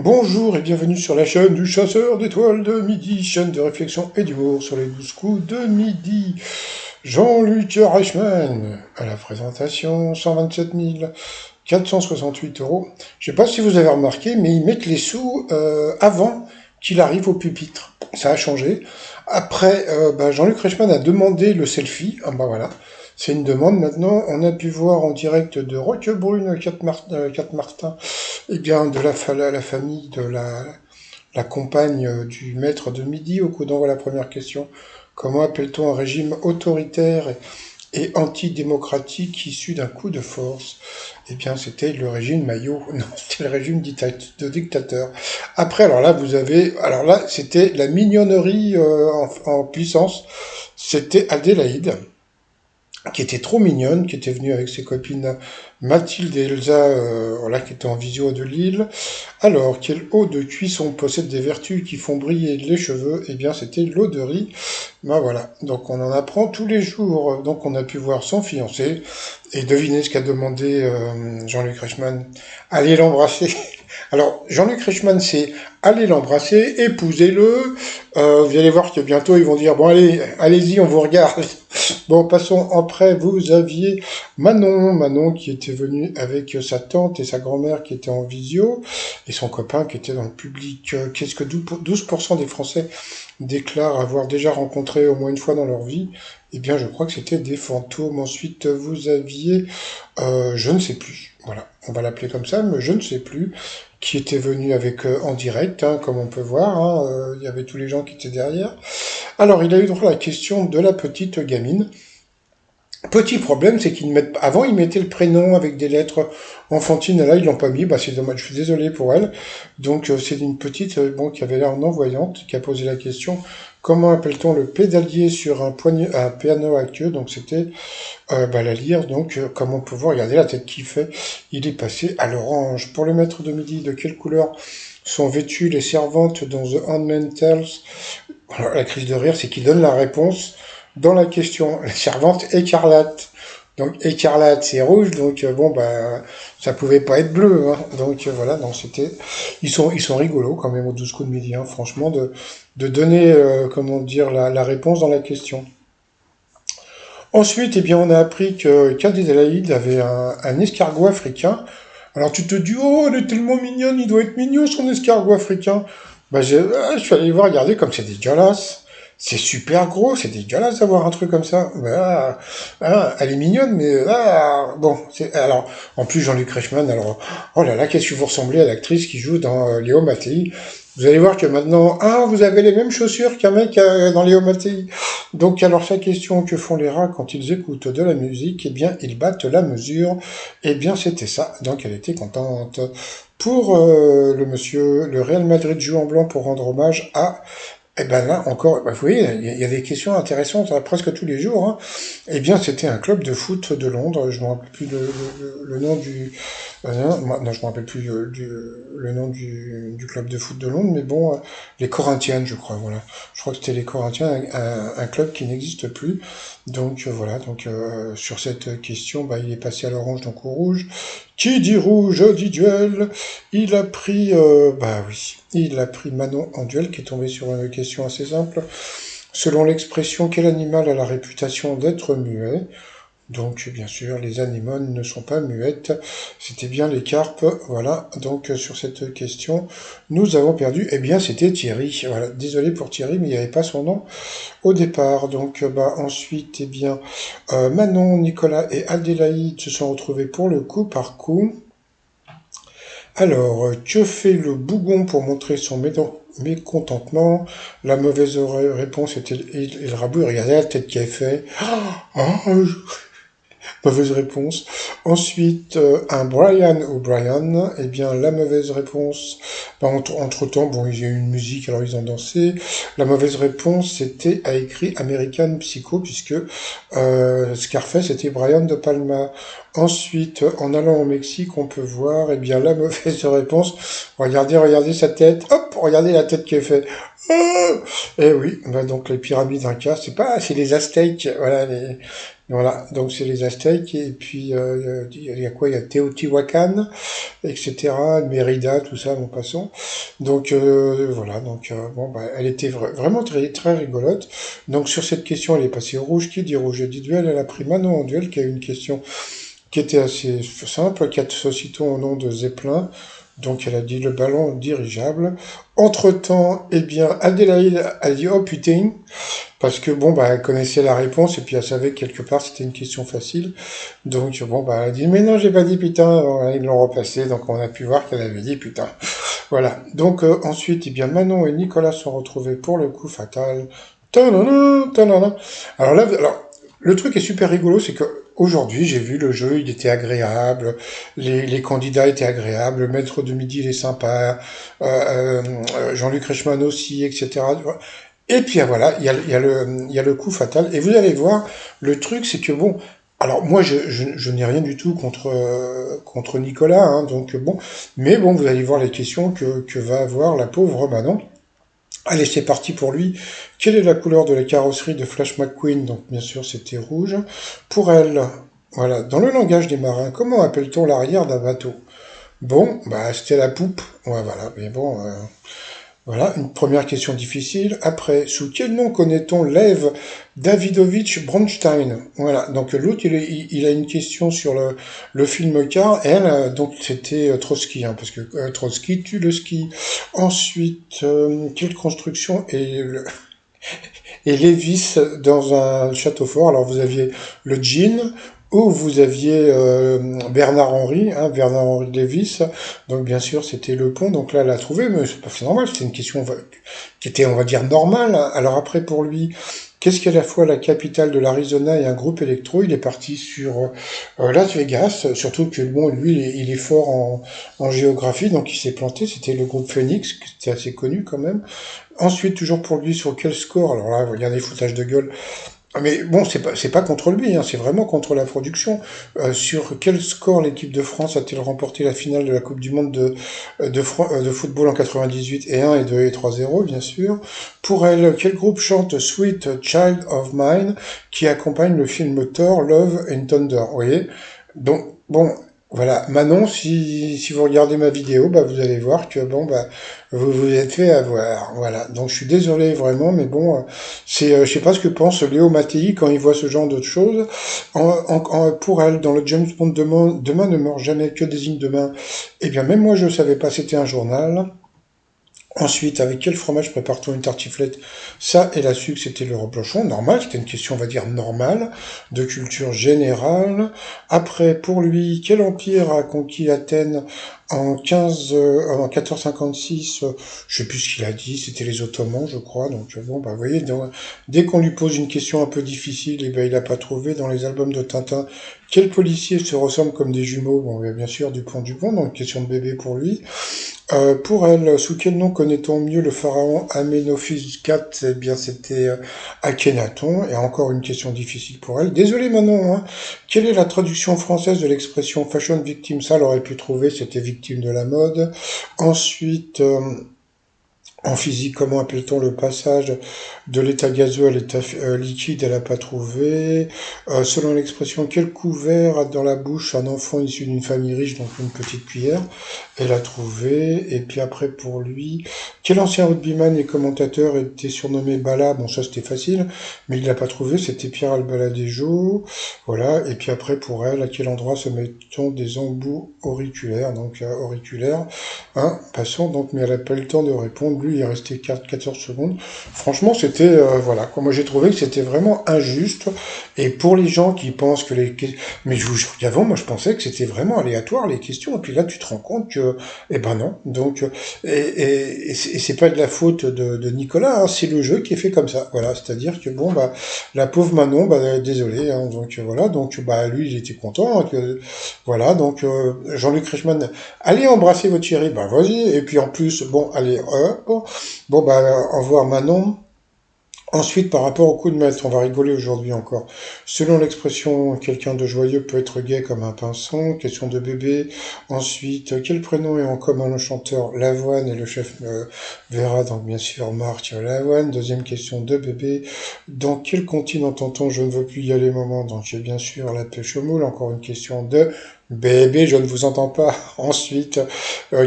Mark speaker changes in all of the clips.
Speaker 1: Bonjour et bienvenue sur la chaîne du chasseur d'étoiles de midi, chaîne de réflexion et d'humour sur les 12 coups de midi. Jean-Luc Reichmann à la présentation, 127 468 euros. Je sais pas si vous avez remarqué, mais ils mettent les sous avant qu'il arrive au pupitre. Ça a changé. Après, Jean-Luc Reichmann a demandé le selfie. Ah bah voilà. C'est une demande maintenant. On a pu voir en direct de Roquebrune, 4 Martin, eh bien, de la famille de la compagne du maître de midi au coup d'envoi la première question. Comment appelle-t-on un régime autoritaire et antidémocratique issu d'un coup de force? Eh bien, c'était le régime Maillot. Non, c'était le régime de dictateur. Après, alors là, c'était la mignonnerie en puissance. C'était Adélaïde, qui était trop mignonne, qui était venue avec ses copines Mathilde et Elsa, voilà, qui étaient en visio de Lille. Alors, quelle eau de cuisson possède des vertus qui font briller les cheveux? Eh bien, c'était l'eau de riz. Ben voilà, donc on en apprend tous les jours. Donc on a pu voir son fiancé, et devinez ce qu'a demandé Jean-Luc Reichmann. Allez l'embrasser. Alors, Jean-Luc Reichmann, c'est allez l'embrasser, épousez-le. Vous allez voir que bientôt ils vont dire bon allez, allez-y, on vous regarde. Bon, passons après. Vous aviez Manon qui était venue avec sa tante et sa grand-mère qui étaient en visio et son copain qui était dans le public. Qu'est-ce que 12% des Français déclarent avoir déjà rencontré au moins une fois dans leur vie? Eh bien, je crois que c'était des fantômes. Ensuite, vous aviez, je ne sais plus. Voilà, on va l'appeler comme ça, mais je ne sais plus qui était venu avec en direct, hein, comme on peut voir. Hein, il y avait tous les gens qui étaient derrière. Alors, il a eu droit à la question de la petite gamine. Petit problème, c'est qu'ils mettent, avant ils mettaient le prénom avec des lettres enfantines, et là ils l'ont pas mis, bah c'est dommage, je suis désolé pour elle. Donc c'est une petite, bon, qui avait l'air non-voyante, qui a posé la question, comment appelle-t-on le pédalier sur un piano à queue? Donc c'était la lyre, donc comme on peut voir, regardez la tête qu'il fait, il est passé à l'orange. Pour le maître de midi, de quelle couleur sont vêtues les servantes dans The Handmaid's Tale? Alors, la crise de rire, c'est qu'il donne la réponse dans la question. La servante écarlate. Donc écarlate, c'est rouge, donc ça pouvait pas être bleu, hein. Donc voilà, donc c'était, ils sont rigolos quand même aux 12 coups de midi, hein, franchement, de donner, comment dire, la réponse dans la question. Ensuite, eh bien, on a appris que Adélaïde avait un escargot africain. Alors tu te dis, oh, elle est tellement mignonne, il doit être mignon son escargot africain. Je suis allé voir, regarder comme c'est dégueulasse. C'est super gros, c'est dégueulasse d'avoir un truc comme ça. Elle est mignonne, mais bon, alors en plus Jean-Luc Reichmann, alors oh là là, qu'est-ce que vous ressemblez à l'actrice qui joue dans Léo Mattei. Vous allez voir que maintenant, vous avez les mêmes chaussures qu'un mec dans Léo Mattei. Donc alors sa question, que font les rats quand ils écoutent de la musique? Eh bien, ils battent la mesure. Eh bien, c'était ça. Donc elle était contente. Pour le monsieur, le Real Madrid joue en blanc pour rendre hommage à... Eh ben là encore, vous voyez, il y a des questions intéressantes presque tous les jours, hein. Eh bien, c'était un club de foot de Londres. Je me rappelle plus le nom du, non, je me rappelle plus le nom du club de foot de Londres, mais bon, les Corinthians, je crois, voilà. Je crois que c'était les Corinthians, un club qui n'existe plus. Donc voilà, donc sur cette question, il est passé à l'orange, donc au rouge. Qui dit rouge dit duel. Il a pris, oui, il a pris Manon en duel, qui est tombé sur une question assez simple. Selon l'expression, quel animal a la réputation d'être muet? Donc, bien sûr, les anémones ne sont pas muettes. C'était bien les carpes. Voilà. Donc, sur cette question, nous avons perdu. Eh bien, c'était Thierry. Voilà. Désolé pour Thierry, mais il n'y avait pas son nom au départ. Donc, ensuite, eh bien, Manon, Nicolas et Adélaïde se sont retrouvés pour le coup par coup. Alors, que fait le bougon pour montrer son mécontentement? La mauvaise réponse était le rabou. Regardez la tête qu'il a fait. Mauvaise réponse. Ensuite, un Brian ou Brian, eh bien, la mauvaise réponse, entre-temps, bon, il y a eu une musique, alors ils ont dansé. La mauvaise réponse, c'était a écrit American Psycho, puisque Scarface était Brian de Palma. Ensuite, en allant au Mexique, on peut voir, eh bien, la mauvaise réponse. Regardez sa tête. Hop, regardez la tête qu'elle fait. Oh, eh oui, donc les pyramides Incas, c'est les Aztèques, voilà, Voilà, donc c'est les Aztèques, et puis il y a quoi? Il y a Teotihuacan, etc., Mérida, tout ça, en passant. Donc voilà, donc bon, bah, elle était vraiment très, très rigolote. Donc sur cette question, elle est passée au rouge. Qui dit rouge? Elle dit duel, elle a pris Manon en duel, qui a eu une question qui était assez simple, qui a aussitôt au nom de Zeppelin. Donc elle a dit le ballon dirigeable. Entre-temps, eh bien, Adélaïde a dit oh putain, parce que bon, bah, elle connaissait la réponse et puis elle savait que quelque part c'était une question facile. Donc bon, bah, elle a dit mais non, j'ai pas dit putain. Bon, ils l'ont repassé, donc on a pu voir qu'elle avait dit putain. Voilà. Donc ensuite, eh bien, Manon et Nicolas sont retrouvés pour le coup fatal. Ta-na-na, ta-na-na. Alors là, alors, le truc est super rigolo, c'est que aujourd'hui, j'ai vu le jeu, il était agréable, les candidats étaient agréables, le maître de midi, il est sympa, Jean-Luc Reichmann aussi, etc. Et puis voilà, il y a le coup fatal. Et vous allez voir, le truc, c'est que bon, alors moi, je n'ai rien du tout contre Nicolas, hein, donc bon, mais bon, vous allez voir les questions que va avoir la pauvre Manon. Allez, c'est parti pour lui. Quelle est la couleur de la carrosserie de Flash McQueen? Donc bien sûr, c'était rouge. Pour elle, voilà, dans le langage des marins, comment appelle-t-on l'arrière d'un bateau? Bon, bah c'était la poupe. Ouais, voilà, mais bon. Voilà, une première question difficile. Après, sous quel nom connaît-on Lev Davidovich Bronstein? Voilà, donc l'autre, il a une question sur le film Car. Elle, donc c'était Trotsky, hein, parce que Trotsky tue le ski. Ensuite, quelle construction est Lévis dans un château fort? Alors vous aviez le djinn, ou vous aviez Bernard-Henri, hein, Bernard-Henri Lévis, donc bien sûr c'était le pont, donc là elle a trouvé, mais c'est normal, c'était une question qui était on va dire normale. Alors après pour lui, qu'est-ce qui est à la fois la capitale de l'Arizona et un groupe électro? Il est parti sur Las Vegas, surtout que bon lui il est fort en géographie, donc il s'est planté, c'était le groupe Phoenix, qui était assez connu quand même. Ensuite, toujours pour lui, sur quel score? Alors là, il y a des foutages de gueule. Mais bon, c'est pas contre lui, hein, c'est vraiment contre la production. Sur quel score l'équipe de France a-t-elle remporté la finale de la Coupe du Monde de football en 98 et 1 et 2 et 3-0, bien sûr. Pour elle, quel groupe chante Sweet Child of Mine qui accompagne le film Thor, Love and Thunder? Vous voyez? Donc, bon, voilà. Manon, si vous regardez ma vidéo, bah, vous allez voir que, bon, bah, vous vous êtes fait avoir. Voilà. Donc, je suis désolé, vraiment, mais bon, je sais pas ce que pense Léo Mattei quand il voit ce genre de choses. Pour elle, dans le James Bond demain ne meurt jamais, que désigne demain. Eh bien, même moi, je savais pas, c'était un journal. Ensuite, avec quel fromage prépare-t-on une tartiflette? Ça et la sucre, c'était le reblochon. Normal, c'était une question, on va dire, normale, de culture générale. Après, pour lui, quel empire a conquis Athènes en 1456? Je sais plus ce qu'il a dit, c'était les Ottomans, je crois. Donc, bon, bah, vous voyez, dès qu'on lui pose une question un peu difficile, eh ben, il n'a pas trouvé. Dans les albums de Tintin, quel policier se ressemble comme des jumeaux? Bon, bien sûr, Dupont, donc question de bébé pour lui. Pour elle, sous quel nom connaît-on mieux le pharaon Aménophis IV? Eh bien, c'était Akhenaton. Et encore une question difficile pour elle. Désolé Manon, hein. Quelle est la traduction française de l'expression fashion victime? Ça, elle aurait pu trouver, c'était victime de la mode. Ensuite, en physique, comment appelle-t-on le passage de l'état gazeux à l'état liquide? Elle n'a pas trouvé. Selon l'expression, quel couvert a dans la bouche un enfant issu d'une famille riche, donc une petite cuillère? Elle a trouvé. Et puis après, pour lui, quel ancien rugbyman et commentateur était surnommé Bala? Bon, ça c'était facile, mais il l'a pas trouvé. C'était Pierre Albaladejo. Voilà. Et puis après, pour elle, à quel endroit se met-on des embouts auriculaires? Donc auriculaires. Hein, passons donc, mais elle n'a pas eu le temps de répondre. Lui, il est resté 14 secondes. Franchement, c'était, voilà, quoi. Moi, j'ai trouvé que c'était vraiment injuste. Et pour les gens qui pensent que mais je vous jure qu'avant, moi, je pensais que c'était vraiment aléatoire, les questions. Et puis là, tu te rends compte que, eh ben non. Donc, et c'est pas de la faute de Nicolas, hein, c'est le jeu qui est fait comme ça. Voilà. C'est-à-dire que, bon, bah, la pauvre Manon, bah, désolé, hein, donc, voilà. Donc, bah, lui, il était content, hein, voilà. Donc, Jean-Luc Reichmann, allez embrasser votre chérie, bah, vas-y. Et puis, en plus, bon, allez, hop. Bon, bah, au revoir Manon. Ensuite, par rapport au coup de maître, on va rigoler aujourd'hui encore. Selon l'expression, quelqu'un de joyeux peut être gai comme un pinson. Question de bébé. Ensuite, quel prénom est en commun le chanteur Lavoine et le chef Vera, donc bien sûr Marc Lavoine. Deuxième question de bébé. Dans quel continent entend-on je ne veux plus y aller maman? Donc bien sûr la pêche au moule. Encore une question de bébé, je ne vous entends pas. Ensuite,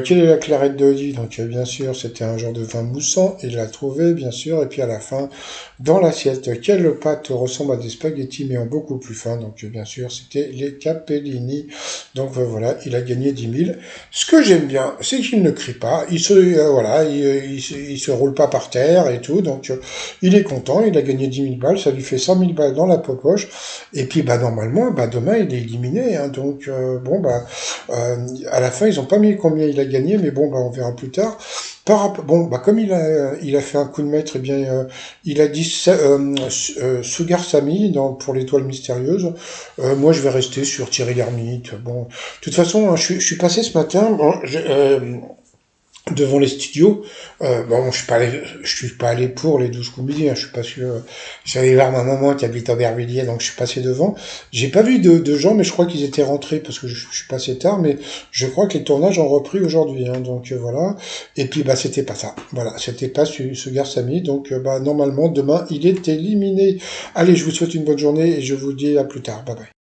Speaker 1: quelle est la clarette de lit? Donc bien sûr, c'était un genre de vin moussant. Il l'a trouvé, bien sûr. Et puis à la fin, dans l'assiette, quelle pâte ressemble à des spaghettis mais en beaucoup plus fin? Donc bien sûr, c'était les capellini. Donc voilà, il a gagné 10 000. Ce que j'aime bien, c'est qu'il ne crie pas. Voilà, il se roule pas par terre et tout. Donc il est content. Il a gagné 10 000 balles. Ça lui fait 100 000 balles dans la poche. Et puis bah normalement, bah demain il est éliminé. Hein, donc bon bah à la fin ils ont pas mis combien il a gagné, mais bon bah on verra plus tard. Bon, bah comme il a fait un coup de maître, eh bien, il a dit Sugar Sammy pour l'étoile mystérieuse. Moi, je vais rester sur Thierry Lhermitte. Bon, de toute façon, hein, je suis passé ce matin devant les studios. Bon, je suis pas allé pour les 12 coups midi. Hein, je suis pas sûr. J'allais voir ma maman qui habite à Aubervilliers, donc je suis passé devant. J'ai pas vu de gens, mais je crois qu'ils étaient rentrés parce que je suis passé tard. Mais je crois que les tournages ont repris aujourd'hui. Hein, donc voilà. Et puis bah c'était pas ça. Voilà, c'était pas ce Garsami. Donc bah normalement demain il est éliminé. Allez, je vous souhaite une bonne journée et je vous dis à plus tard. Bye bye.